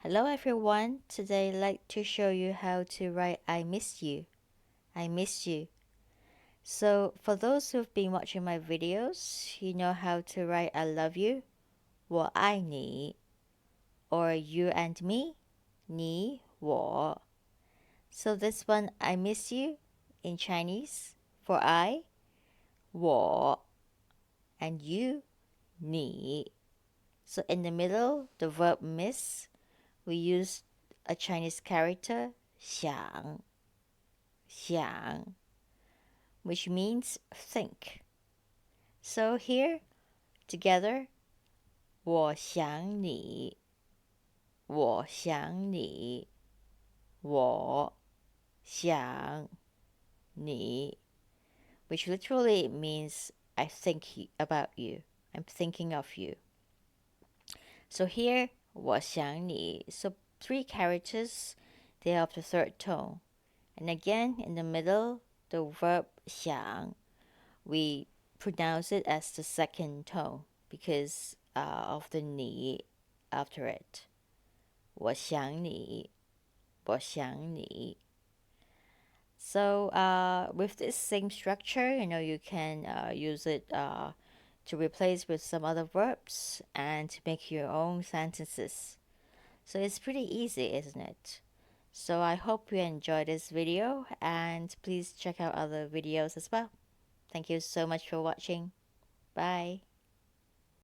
Hello everyone. Today I'd like to show you how to write I miss you. I miss you. So for those who've been watching my videos, you know how to write I love you, 我爱你, or you and me, 你我. So this one I miss you in Chinese for I, 我, and you, 你. So in the middle, the verb miss, we use a Chinese character, xiǎng, xiǎng, which means think. So here, together, 我想你，我想你，我想你, which literally means I think about you. I'm thinking of you. So here, 我想你. So three characters, they have the third tone. And again, in the middle, the verb 想, we pronounce it as the second tone because of the 你 after it. 我想你，我想你. So with this same structure, you can use it to replace with some other verbs and to make your own sentences. So it's pretty easy, isn't it? So I hope you enjoyed this video and please check out other videos as well. Thank you so much for watching. Bye.